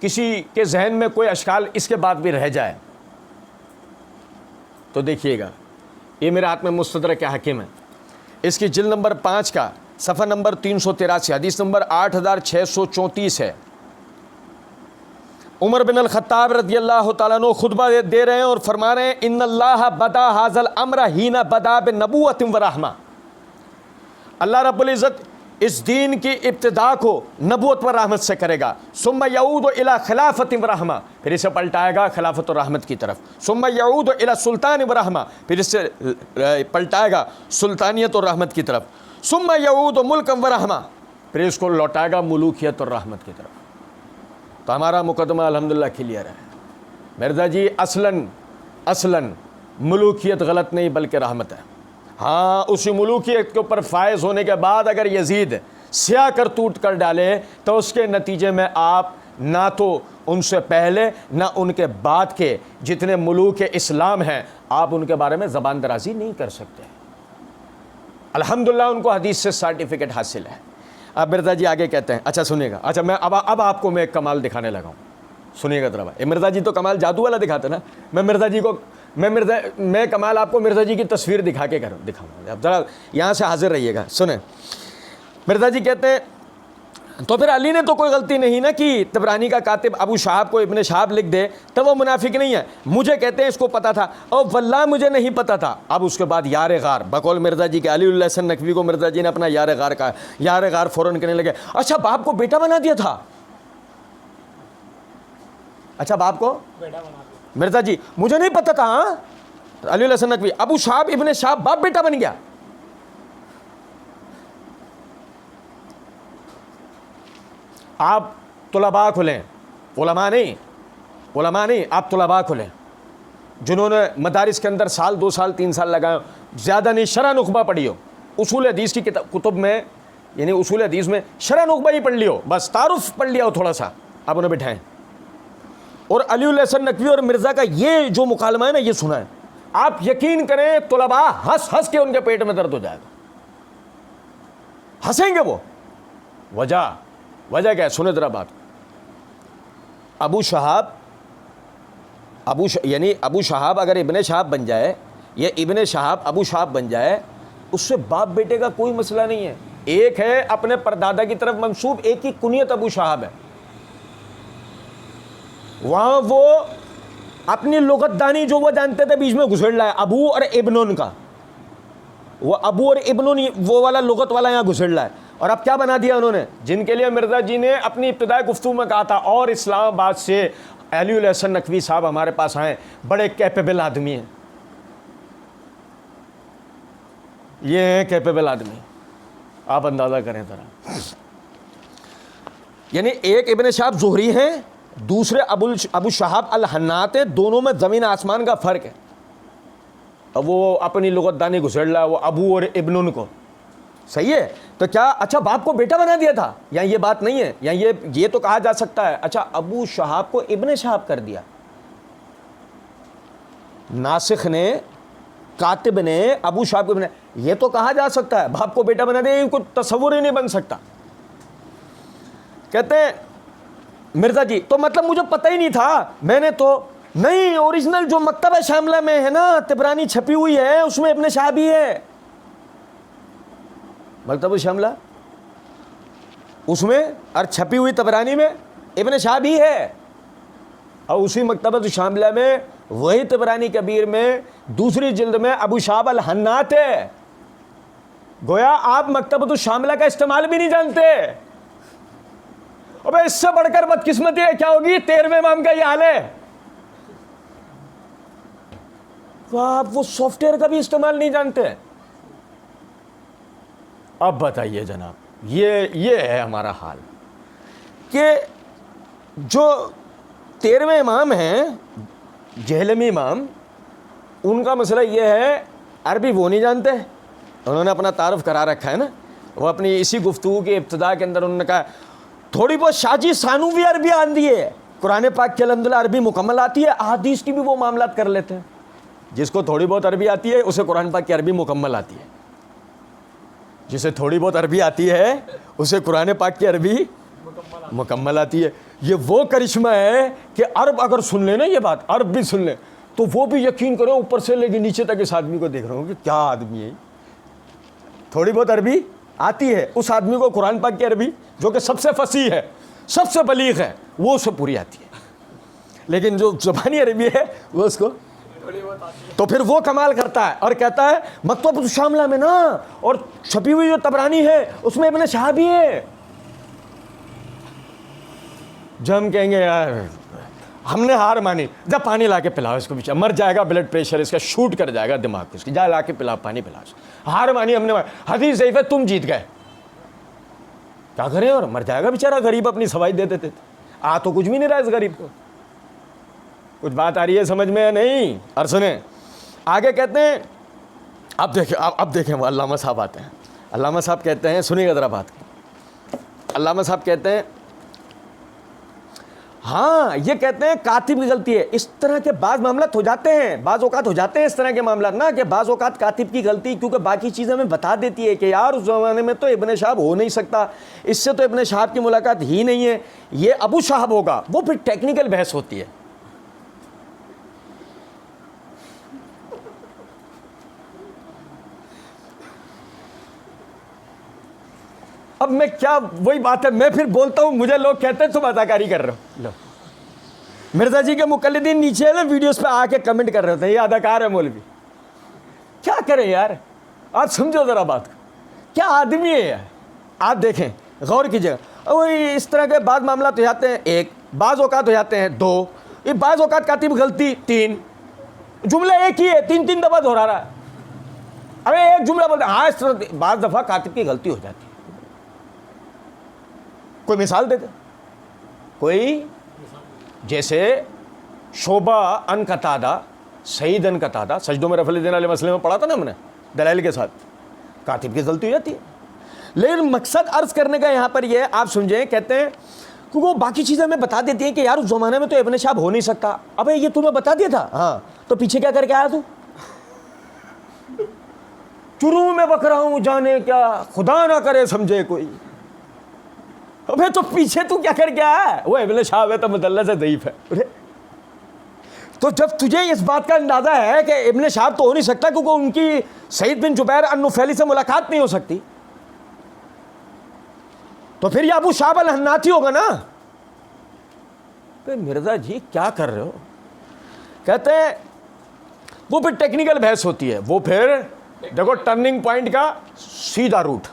کسی کے ذہن میں کوئی اشکال اس کے بعد بھی رہ جائے تو دیکھیے گا، یہ میرے ہاتھ میں مستدرک حاکم ہے، اس کی جلد نمبر 5 کا صفحہ نمبر 383 حدیث نمبر 8634 ہے۔ عمر بن الخطاب رضی اللہ تعالیٰ عنہ خطبہ دے رہے ہیں اور فرما رہے ہیں ان اللہ بدا ھذا الامر حین بدا بنبوۃ و رحمہ، اللہ رب العزت اس دین کی ابتدا کو نبوت و رحمت سے کرے گا، ثم یعود الی خلافت و رحمہ، پھر اسے پلٹائے گا خلافت و رحمت کی طرف، ثم یعود الی سلطان و رحمہ، پھر اسے پلٹائے گا سلطانیت اور رحمت کی طرف، ثم یعود ملک و رحمہ، پھر اس کو لوٹائے گا ملوکیت اور رحمت کی طرف۔ تو ہمارا مقدمہ الحمدللہ کلیئر ہے مرزا جی، اصلاً ملوکیت غلط نہیں بلکہ رحمت ہے۔ ہاں، اسی ملوکیت کے اوپر فائز ہونے کے بعد اگر یزید سیاہ کرتوت کر ڈالے تو اس کے نتیجے میں آپ نہ تو ان سے پہلے نہ ان کے بعد کے جتنے ملوک اسلام ہیں آپ ان کے بارے میں زبان درازی نہیں کر سکتے۔ الحمدللہ ان کو حدیث سے سرٹیفکیٹ حاصل ہے۔ اب مرزا جی آگے کہتے ہیں، اچھا سنیے گا، اچھا میں اب آپ کو میں ایک کمال دکھانے لگا ہوں، سنیے گا ذرا بھائی۔ مرزا جی تو کمال جادو والا دکھاتے نا، میں کمال آپ کو مرزا جی کی تصویر دکھا کے دکھاؤں گا، اب ذرا یہاں سے حاضر رہیے گا۔ سنیں، مرزا جی کہتے ہیں تو پھر علی نے تو کوئی غلطی نہیں نا کی، طبرانی کا کاتب ابو شہاب کو ابن شہاب لکھ دے تو وہ منافق نہیں ہے، مجھے کہتے ہیں اس کو پتا تھا، اور واللہ مجھے نہیں پتا تھا۔ اب اس کے بعد یار غار بقول مرزا جی کے علی الحسن نقوی کو مرزا جی نے اپنا یار غار کہا، یار غار فوراً کہنے لگے اچھا باپ کو بیٹا بنا دیا تھا، اچھا باپ کو مرزا جی مجھے نہیں پتا تھا۔ ہاں علی الحسن نقوی، ابو شہاب ابن شہاب باپ بیٹا بن گیا۔ آپ طلباء کھلیں، علماء نہیں، آپ طلباء کھلیں جنہوں نے مدارس کے اندر سال 2 سال 3 سال لگائے، زیادہ نہیں، شرح نخبہ پڑھی ہو، اصول حدیث کی کتب میں، یعنی اصول حدیث میں شرح نخبہ ہی پڑھ لی ہو، بس تعارف پڑھ لیا ہو تھوڑا سا، آپ انہیں بٹھائیں اور علی الحسن نقوی اور مرزا کا یہ جو مکالمہ ہے نا یہ سنائیں، آپ یقین کریں طلباء ہنس کے ان کے پیٹ میں درد ہو جائے گا، ہنسیں گے وہ۔ وجہ کیا ہے؟ سنیں ذرا بات۔ ابو شہاب اگر ابن شہاب بن جائے یا ابن شہاب ابو شہاب بن جائے، اس سے باپ بیٹے کا کوئی مسئلہ نہیں ہے، ایک ہے اپنے پردادا کی طرف منسوب، ایک ہی کنیت ابو شہاب ہے، وہاں وہ اپنی لغت دانی جو وہ جانتے تھے بیچ میں گھسڑ لایا، ابو اور ابنون کا، وہ ابو اور ابنون وہ والا لغت والا یہاں گھسڑ لایا، اور اب کیا بنا دیا انہوں نے، جن کے لیے مرزا جی نے اپنی ابتدائی گفتگو میں کہا تھا اور اسلام آباد سے علی الحسن نقوی صاحب ہمارے پاس آئے، بڑے کیپیبل آدمی ہیں، یہ ہیں کیپیبل آدمی، آپ اندازہ کریں ذرا، یعنی ایک ابن شہاب زہری ہیں، دوسرے ابو شہاب الحنات ہیں، دونوں میں زمین آسمان کا فرق ہے، اب وہ اپنی لغت دانی گھسڑ رہا ہے وہ ابو اور ابنن کو، صحیح ہے؟ تو کیا اچھا باپ کو بیٹا بنا دیا تھا؟ یا یہ بات نہیں ہے، یا یہ تو کہا جا سکتا ہے اچھا ابو شہاب کو ابن شہاب کر دیا، ناسخ نے کاتب نے ابو شہاب کو یہ تو کہا جا سکتا ہے، باپ کو بیٹا بنا دیا، یہ کوئی تصور ہی نہیں بن سکتا۔ کہتے ہیں مرزا جی تو مطلب مجھے پتہ ہی نہیں تھا، میں نے تو نہیں، اوریجنل جو مکتبہ شاملہ میں ہے نا طبرانی چھپی ہوئی ہے اس میں ابن شہاب ہی ہے، مکتبہ شاملہ اس میں اور چھپی ہوئی طبرانی میں ابن شہاب ہی ہے، اور اسی مکتبہ شاملہ میں وہی طبرانی کبیر میں دوسری جلد میں ابو شہاب الحنات ہے، گویا آپ مکتبہ شاملہ کا استعمال بھی نہیں جانتے۔ ابے اس سے بڑھ کر بدقسمتی کیا ہوگی، 13ویں امام کا یہ حال ہے، تو آپ وہ سافٹ ویئر کا بھی استعمال نہیں جانتے۔ اب بتائیے جناب، یہ ہے ہمارا حال کہ جو 13ویں امام ہیں جہلمی امام، ان کا مسئلہ یہ ہے عربی وہ نہیں جانتے، انہوں نے اپنا تعارف کرا رکھا ہے نا، وہ اپنی اسی گفتگو کے ابتدا کے اندر انہوں نے کہا تھوڑی بہت شاجی ثانوی عربی آندی ہے، قرآن پاک کی الحمدللہ عربی مکمل آتی ہے، احادیث کی بھی وہ معاملات کر لیتے ہیں، جس کو تھوڑی بہت عربی آتی ہے اسے قرآن پاک کی عربی مکمل آتی ہے، جسے تھوڑی بہت عربی آتی ہے اسے قرآن پاک کی عربی مکمل آتی ہے۔ یہ وہ کرشمہ ہے کہ عرب اگر سن لیں نا یہ بات، عرب بھی سن لیں تو وہ بھی یقین کرو اوپر سے لے کے نیچے تک اس آدمی کو دیکھ رہا ہوں کہ کیا آدمی ہے. تھوڑی بہت عربی آتی ہے اس آدمی کو، قرآن پاک کی عربی جو کہ سب سے فصیح ہے، سب سے بلیغ ہے، وہ اسے پوری آتی ہے. لیکن جو زبانی عربی ہے وہ اس کو، تو پھر وہ کمال کرتا ہے اور کہتا ہے مکتوب شاملہ میں نا، اور چھپی ہوئی جو طبرانی ہے اس میں ابن شہاب بھی ہے. جو ہم کہیں گے یار ہم نے ہار مانی، جب پانی لا کے پلاؤ اس کو، پیچھے مر جائے گا، بلڈ پریشر اس کا شوٹ کر جائے گا دماغ کو، اس کی جا لا کے پلاؤ، پانی پلاؤ. ہار مانی ہم نے، حدیث ضعیف ہے، تم جیت گئے. کیا کریں، اور مر جائے گا بیچارہ، غریب اپنی سوائی دے دیتے تھے. آ تو کچھ بھی نہیں رہا اس غریب کو. کچھ بات آ رہی ہے سمجھ میں یا نہیں؟ اور سنیں آگے کہتے ہیں، اب دیکھیں وہ علامہ صاحب آتے ہیں. علامہ صاحب کہتے ہیں، سنیے گا ذرا بات. علامہ صاحب کہتے ہیں ہاں یہ کہتے ہیں کاتب کی غلطی ہے. اس طرح کے بعض معاملات ہو جاتے ہیں، بعض اوقات ہو جاتے ہیں اس طرح کے معاملات نا، کہ بعض اوقات کاتب کی غلطی، کیونکہ باقی چیزیں ہمیں بتا دیتی ہے کہ یار اس زمانے میں تو ابن شہاب ہو نہیں سکتا، اس سے تو ابن شہاب کی ملاقات ہی نہیں ہے، یہ ابو شہاب ہوگا. وہ پھر ٹیکنیکل بحث ہوتی ہے. اب میں کیا، وہی بات ہے، میں پھر بولتا ہوں، مجھے لوگ کہتے ہیں تم اداکاری کر رہے ہو. لو مرزا جی کے مقلدین نیچے نا ویڈیوز پہ آ کے کمنٹ کر رہے ہوتے ہیں یہ اداکار ہے مولوی. کیا کریں یار، آپ سمجھو ذرا بات کو، کیا آدمی ہے یار. آپ دیکھیں غور کیجیے، وہی اس طرح کے بعض معاملات ہو جاتے ہیں، ایک بعض اوقات ہو جاتے ہیں، دو یہ بعض اوقات کاتب غلطی، تین جملہ ایک ہی ہے، تین دفعہ دہرا رہا ہے. ارے ایک جملہ بولتے ہاں اس طرح بعض دفعہ کاتب کی غلطی ہو جاتی ہے. کوئی مثال دے دے، کوئی جیسے شعبہ ان قتادہ، سعید ان قتادہ، سجدوں میں رفع الدین علیہ مسئلے میں پڑھا تھا نا ہم نے دلائل کے ساتھ، کاتب کی غلطی ہو جاتی ہے. لیکن مقصد عرض کرنے کا یہاں پر یہ آپ سمجھیں، کہتے ہیں کیونکہ وہ باقی چیزیں ہمیں بتا دیتی ہیں کہ یار اس زمانے میں تو ابن شہاب ہو نہیں سکتا. ابے یہ تمہیں بتا دیا تھا، ہاں تو پیچھے کیا کر کے آیا تو؟ شروع میں بک رہا ہوں جانے کیا، خدا نہ کرے سمجھے کوئی. ابے تو پیچھے تو کیا کر کے آیا ہے؟ وہ ابن شہاب ہے تو مدلس ہے، ضعیف ہے. تو جب تجھے اس بات کا اندازہ ہے کہ ابن شہاب تو ہو نہیں سکتا کیونکہ ان کی سعید بن جبیر النفیلی سے ملاقات نہیں ہو سکتی، تو پھر یہ ابو شہاب الحناتی ہوگا نا. مرزا جی کیا کر رہے ہو؟ کہتے ہیں وہ پھر ٹیکنیکل بحث ہوتی ہے. وہ پھر دیکھو ٹرننگ پوائنٹ کا سیدھا روٹ،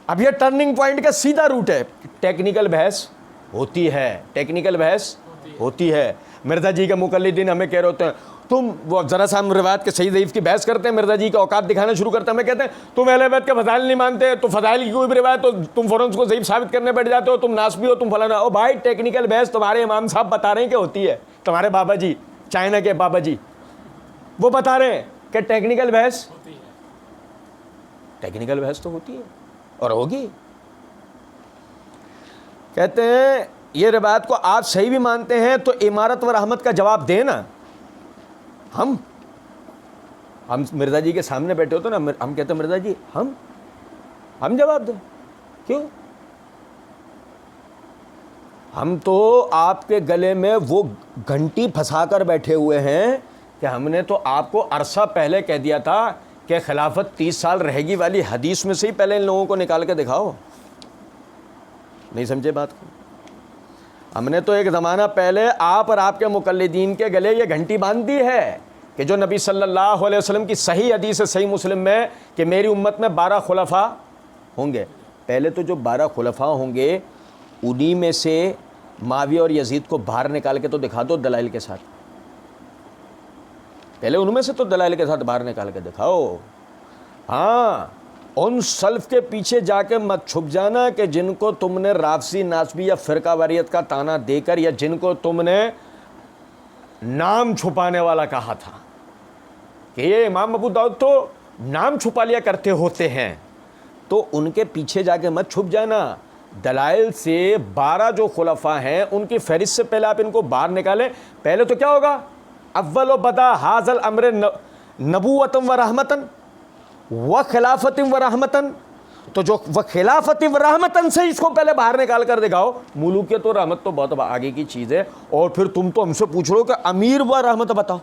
اب یہ ٹرننگ پوائنٹ کا سیدھا روٹ ہے. ٹیکنیکل بحث ہوتی ہے، ٹیکنیکل بحث ہوتی ہے. مرزا جی کے مقلدین ہمیں کہہ رہے ہوتے ہیں تم، وہ ذرا سا ہم روایت کے صحیح ضعیف کی بحث کرتے ہیں، مرزا جی کے اوقات دکھانا شروع کرتے ہیں، ہمیں کہتے ہیں تم اہل بیت کے فضائل نہیں مانتے، تو فضائل کی کوئی بھی روایت تو تم فوراً اس کو ضعیف ثابت کرنے بیٹھ جاتے ہو، تم ناسبی ہو، تم فلانا. او بھائی ٹیکنیکل بحث تمہارے امام صاحب بتا رہے ہیں کہ ہوتی ہے، تمہارے بابا جی چائنا کے بابا جی وہ بتا رہے ہیں کہ ٹیکنیکل بحث، ٹیکنیکل بحث تو ہوتی ہے اور ہوگی. کہتے ہیں یہ روایت کو آپ صحیح بھی مانتے ہیں تو امارت و رحمت کا جواب دیں نا. ہم مرزا جی کے سامنے بیٹھے ہوتے نا، ہم کہتے ہیں مرزا جی ہم جواب دیں. کیوں؟ ہم تو آپ کے گلے میں وہ گھنٹی پھنسا کر بیٹھے ہوئے ہیں کہ ہم نے تو آپ کو عرصہ پہلے کہہ دیا تھا کہ خلافت 30 سال رہے گی والی حدیث میں سے ہی پہلے ان لوگوں کو نکال کے دکھاؤ. نہیں سمجھے بات کو؟ ہم نے تو ایک زمانہ پہلے آپ اور آپ کے مقلدین کے گلے یہ گھنٹی باندھ دی ہے کہ جو نبی صلی اللہ علیہ وسلم کی صحیح حدیث ہے صحیح مسلم میں کہ میری امت میں 12 خلفاء ہوں گے. پہلے تو جو 12 خلفاء ہوں گے انہی میں سے معاویہ اور یزید کو باہر نکال کے تو دکھا دو دلائل کے ساتھ. پہلے ان میں سے تو دلائل کے ساتھ باہر نکال کے دکھاؤ. ہاں ان سلف کے پیچھے جا کے مت چھپ جانا کہ جن کو تم نے رافضی ناسبی یا فرقہ واریت کا تانا دے کر، یا جن کو تم نے نام چھپانے والا کہا تھا کہ یہ امام ابو داؤد تو نام چھپا لیا کرتے ہوتے ہیں، تو ان کے پیچھے جا کے مت چھپ جانا. دلائل سے 12 جو خلفاء ہیں ان کی فہرست سے پہلے آپ ان کو باہر نکالیں. پہلے تو کیا ہوگا؟ اول و بدا حاذ الامر نبوۃ و رحمتن و خلافت و رحمتن تو جو وہ خلافت و رحمتن سے اس کو پہلے باہر نکال کر دکھاؤ. ملوکیت و رحمت تو بہت آگے کی چیز ہے, اور پھر تم تو ہم سے پوچھ رہے ہو کہ امیر و رحمت بتاؤ.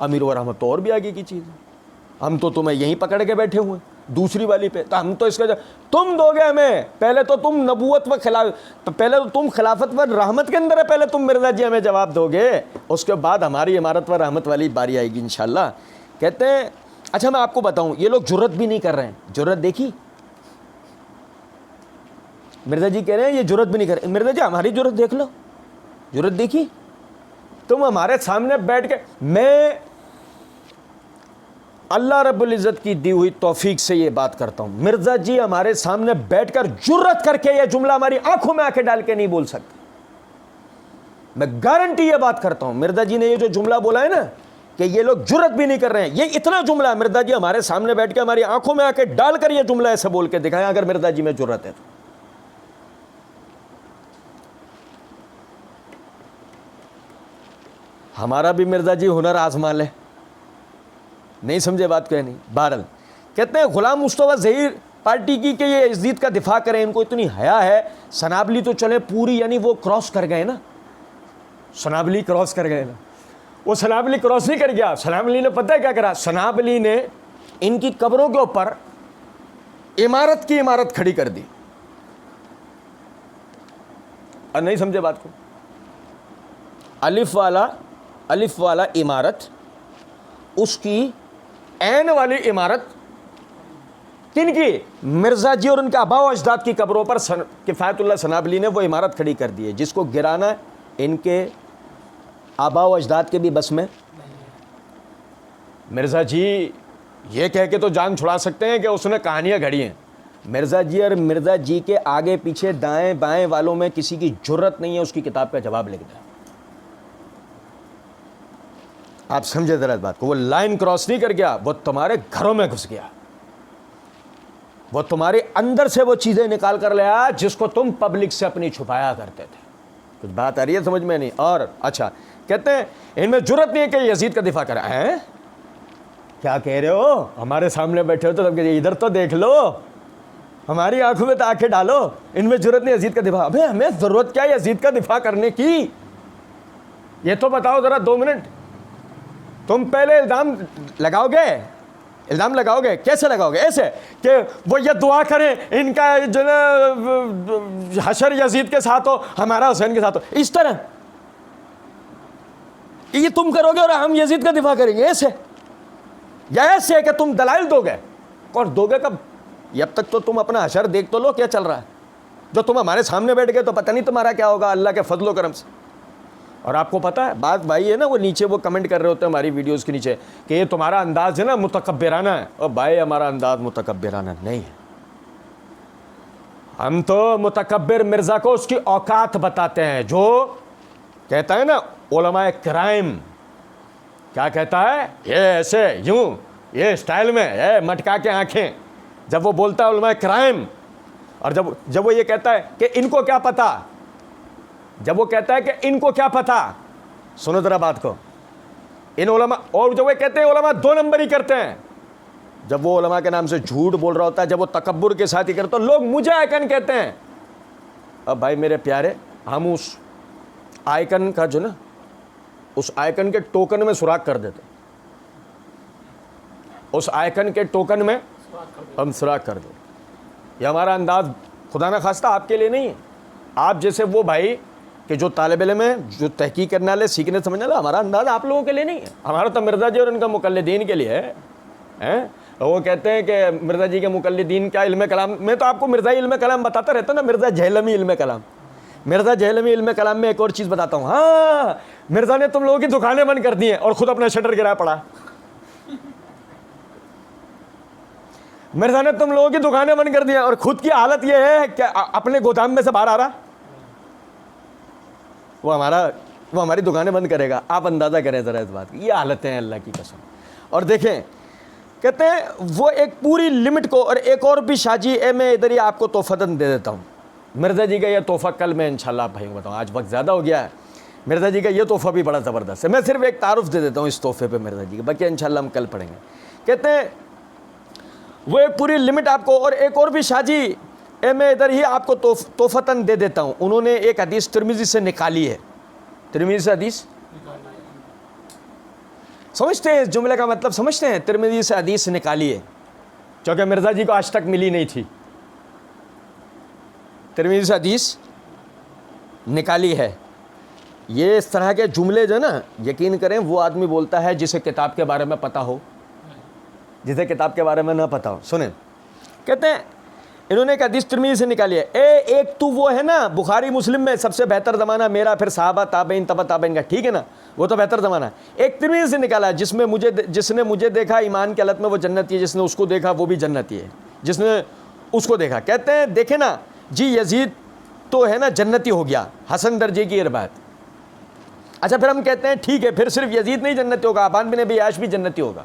امیر و رحمت تو اور بھی آگے کی چیز ہے. ہم تو تمہیں یہیں پکڑ کے بیٹھے ہوئے دوسری والی پہ. تو ہم تو اس کا تم دو گے ہمیں. پہلے تو تم نبوت و پہلے تو تم خلافت و رحمت کے اندر ہے, پہلے تم مرزا جی ہمیں جواب دو گے, اس کے بعد ہماری امارت و رحمت والی باری آئے گی انشاءاللہ. کہتے ہیں اچھا میں آپ کو بتاؤں, یہ لوگ جرت بھی نہیں کر رہے ہیں. جرت دیکھی مرزا جی کہہ رہے ہیں یہ جرت بھی نہیں کر رہے. مرزا جی ہماری جرت دیکھ لو, جرت دیکھی. تم ہمارے سامنے بیٹھ کے, میں اللہ رب العزت کی دی ہوئی توفیق سے یہ بات کرتا ہوں, مرزا جی ہمارے سامنے بیٹھ کر جرت کر کے یہ جملہ ہماری آنکھوں میں آنکھیں ڈال کے نہیں بول سکتے. میں گارنٹی یہ بات کرتا ہوں, مرزا جی نے یہ جو جملہ بولا ہے نا کہ یہ لوگ جرت بھی نہیں کر رہے ہیں, یہ اتنا جملہ ہے مرزا جی ہمارے سامنے بیٹھ کے ہماری آنکھوں میں آنکھیں ڈال کر یہ جملہ ایسے بول کے دکھائیں اگر مرزا جی میں جرت ہے تو. ہمارا بھی مرزا جی ہنر آزما لے, نہیں سمجھے بات کہ نہیں. بہرحال کہتے ہیں غلام مصطفیٰ ظہیر پارٹی کی کہ یہ یزید کا دفاع کریں, ان کو اتنی حیا ہے. سنابلی تو چلے پوری, یعنی وہ کراس کر گئے نا, سنابلی کراس کر گئے نا. وہ سنابلی کراس نہیں کر گیا. سنابلی نے پتہ ہے کیا کرا, سنابلی نے ان کی قبروں کے اوپر عمارت کی عمارت کھڑی کر دی. اور نہیں سمجھے بات کو, الف والا عمارت, اس کی عین والی عمارت کن کی, مرزا جی اور ان کے آبا و اجداد کی قبروں پر کفایت اللہ سنابلی نے وہ عمارت کھڑی کر دی ہے جس کو گرانا ان کے آبا و اجداد کے بھی بس میں. مرزا جی یہ کہہ کے تو جان چھڑا سکتے ہیں کہ اس نے کہانیاں گھڑی ہیں. مرزا جی اور مرزا جی کے آگے پیچھے دائیں بائیں والوں میں کسی کی جرت نہیں ہے اس کی کتاب کا جواب لکھ دیں. آپ سمجھے ذرا بات کو, وہ لائن کراس نہیں کر گیا, وہ تمہارے گھروں میں گھس گیا, وہ تمہارے اندر سے وہ چیزیں نکال کر لے آیا جس کو تم پبلک سے اپنی چھپایا کرتے تھے. کچھ بات آ رہی ہے سمجھ میں نہیں. اور اچھا کہتے ہیں ان میں جرت نہیں ہے کہ یزید کا دفاع کریں. ہیں کیا کہہ رہے ہو, ہمارے سامنے بیٹھے ہو تو سب کہتے ادھر تو دیکھ لو, ہماری آنکھوں میں تو آنکھیں ڈالو, ان میں جرت نہیں یزید کا دفاع. ابے ہمیں ضرورت کیا ہے یزید کا دفاع کرنے کی, یہ تو بتاؤ ذرا 2 منٹ. تم پہلے الزام لگاؤ گے کیسے لگاؤ گے, ایسے کہ وہ یہ دعا کریں ان کا جو نا حشر یزید کے ساتھ ہو ہمارا حسین کے ساتھ ہو, اس طرح یہ تم کرو گے اور ہم یزید کا دفاع کریں گے ایسے, یا ایسے کہ تم دلائل دو گے, اور دو گے کب, اب تک تو تم اپنا حشر دیکھ تو لو کیا چل رہا ہے. جو تم ہمارے سامنے بیٹھ گئے تو پتہ نہیں تمہارا کیا ہوگا اللہ کے فضل و کرم سے. اور آپ کو پتہ ہے بات بھائی ہے نا, وہ نیچے وہ کمنٹ کر رہے ہوتے ہیں ہماری ویڈیوز کے نیچے کہ یہ تمہارا انداز ہے نا متکبرانہ ہے. اور بھائی ہمارا انداز متکبرانہ نہیں ہے, ہم تو متکبر مرزا کو اس کی اوقات بتاتے ہیں. جو کہتا ہے نا علماء کرائم, کیا کہتا ہے, یہ ایسے یوں یہ اسٹائل میں ہے مٹکا کے آنکھیں, جب وہ بولتا ہے علماء کرائم, اور جب وہ یہ کہتا ہے کہ ان کو کیا پتہ, جب وہ کہتا ہے کہ ان کو کیا پتہ, سنو ذرا بات کو, ان علماء, اور جب وہ کہتے ہیں علماء 2 نمبر ہی کرتے ہیں, جب وہ علماء کے نام سے جھوٹ بول رہا ہوتا ہے, جب وہ تکبر کے ساتھ ہی کرتا ہے, لوگ مجھے آئیکن کہتے ہیں. اب بھائی میرے پیارے, ہم اس آئیکن کا جو نا اس آئیکن کے ٹوکن میں سوراخ کر دیتے, اس آئیکن کے ٹوکن میں ہم سوراخ کر دیتے. یہ ہمارا انداز خدا نہ خواستہ آپ کے لیے نہیں ہے. آپ جیسے وہ بھائی کہ جو طالب علم ہے, جو تحقیق کرنے والے, سیکھنے سمجھنے والے, ہمارا انداز آپ لوگوں کے لیے نہیں ہے. ہمارا تو مرزا جی اور ان کا مقلدین کے لیے ہے. وہ کہتے ہیں کہ مرزا جی کے مقلدین کیا علم کلام, میں تو آپ کو مرزا علم کلام بتاتا رہتا نا, مرزا جہلمی علم کلام. مرزا جہلمی علم کلام میں ایک اور چیز بتاتا ہوں. ہاں مرزا نے تم لوگوں کی دکانیں بند کر دی ہیں اور خود اپنا شٹر گرا پڑا. مرزا نے تم لوگوں کی دکانیں بند کر دی ہیں اور خود کی حالت یہ ہے کہ اپنے گودام میں سے باہر آ رہا, وہ ہماری دکانیں بند کرے گا. آپ اندازہ کریں ذرا اس بات کی, یہ حالتیں ہیں اللہ کی قسم. اور دیکھیں کہتے ہیں وہ ایک پوری لمٹ کو, اور ایک اور بھی شاہ جی, میں ادھر ہی آپ کو تحفتاً دے دیتا ہوں. مرزا جی کا یہ تحفہ کل میں انشاءاللہ آپ بھائی کو بتاؤں, آج وقت زیادہ ہو گیا ہے. مرزا جی کا یہ تحفہ بھی بڑا زبردست ہے, میں صرف ایک تعارف دے دیتا ہوں اس تحفے پہ مرزا جی کا, باقی انشاءاللہ ہم کل پڑھیں گے. کہتے ہیں وہ ایک پوری لمٹ آپ کو. اور ایک اور بھی شاہ جی میں ادھر ہی آپ کو توفتاً دے دیتا ہوں. انہوں نے ایک حدیث ترمذی سے نکالی ہے. ترمذی سے حدیث سمجھتے ہیں؟ اس جملے کا مطلب سمجھتے ہیں؟ ترمذی سے حدیث نکالی ہے کیونکہ مرزا جی کو آج تک ملی نہیں تھی. ترمذی سے حدیث نکالی ہے. یہ اس طرح کے جملے جو نا یقین کریں وہ آدمی بولتا ہے جسے کتاب کے بارے میں پتہ ہو, جسے کتاب کے بارے میں نہ پتہ ہو. سنیں, کہتے ہیں انہوں نے ایک حدیث ترمذی سے نکالی ہے. ایک تو وہ ہے نا بخاری مسلم میں سب سے بہتر زمانہ میرا, پھر صحابہ تابعین تبع تابعین کا, ٹھیک ہے نا, وہ تو بہتر زمانہ ہے. ایک ترمذی سے نکالا ہے جس نے مجھے دیکھا ایمان کی حالت میں وہ جنتی ہے, جس نے اس کو دیکھا وہ بھی جنتی ہے, جس نے اس کو دیکھا. کہتے ہیں دیکھیں نا جی یزید تو ہے نا جنتی ہو گیا, حسن درجے کی یہ بات. اچھا پھر ہم کہتے ہیں ٹھیک ہے, پھر صرف یزید نہیں جنتی ہوگا, ابان بن ابی عیاش بھی جنتی ہوگا.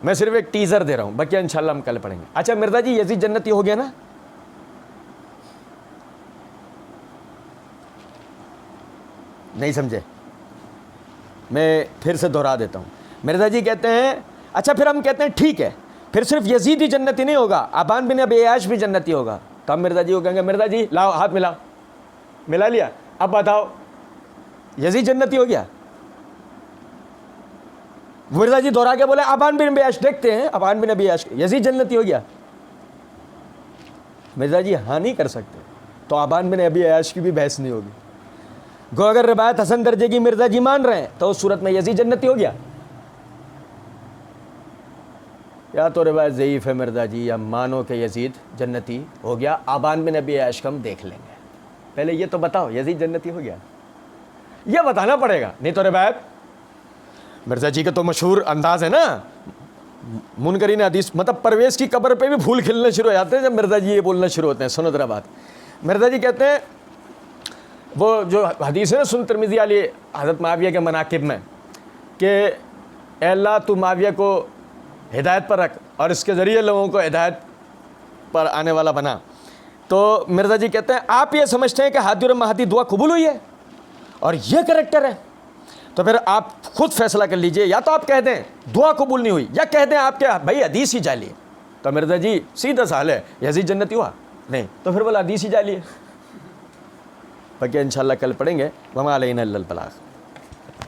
میں صرف ایک ٹیزر دے رہا ہوں, باقی انشاءاللہ ہم کل پڑھیں گے. اچھا مرزا جی یزید جنتی ہو گیا نا, نہیں سمجھے؟ میں پھر سے دہرا دیتا ہوں. مرزا جی کہتے ہیں اچھا پھر ہم کہتے ہیں ٹھیک ہے, پھر صرف یزید ہی جنتی نہیں ہوگا, ابان بن ابی عیاش بھی جنتی ہوگا. تو ہم مرزا جی کو کہیں گے مرزا جی لاؤ ہاتھ ملا لیا, اب بتاؤ یزید جنتی ہو گیا؟ مرزا جی دوہرا کے بولے ابان بن ابی عیاش, دیکھتے ہیں ابان بن ابی عیاش یزید جنتی ہو گیا. مرزا جی ہاں نہیں کر سکتے, تو ابان بن ابی عیاش کی بھی بحث نہیں ہوگی. گو اگر روایت حسن درجے کی مرزا جی مان رہے ہیں تو اس صورت میں یزید جنتی ہو گیا, یا تو روایت ضعیف ہے مرزا جی, یا مانو کہ یزید جنتی ہو گیا, ابان بن ابی عیاش کا ہم دیکھ لیں گے. پہلے یہ تو بتاؤ یزید جنتی ہو گیا, یہ بتانا پڑے گا. نہیں تو روایت مرزا جی کا تو مشہور انداز ہے نا, منکرین حدیث مطلب پرویز کی قبر پہ بھی پھول کھلنے شروع ہو جاتے ہیں جب مرزا جی یہ بولنا شروع ہوتے ہیں. سنو ذرا بات. مرزا جی کہتے ہیں وہ جو حدیث ہے نا سن ترمذی والی حضرت معاویہ کے مناقب میں, کہ اے اللہ تو معاویہ کو ہدایت پر رکھ اور اس کے ذریعے لوگوں کو ہدایت پر آنے والا بنا. تو مرزا جی کہتے ہیں آپ یہ سمجھتے ہیں کہ ہادی اور مہدی دعا قبول ہوئی ہے اور یہ کریکٹر ہے, تو پھر آپ خود فیصلہ کر لیجئے, یا تو آپ کہہ دیں دعا قبول نہیں ہوئی, یا کہہ دیں آپ کے بھائی حدیث ہی جعلی ہے. تو مرزا جی سیدھا سوال ہے, یزید جنتی ہوا نہیں, تو پھر بولا حدیث ہی جعلی ہے. باقی انشاءاللہ کل پڑھیں گے. وما علینا الا البلاغ.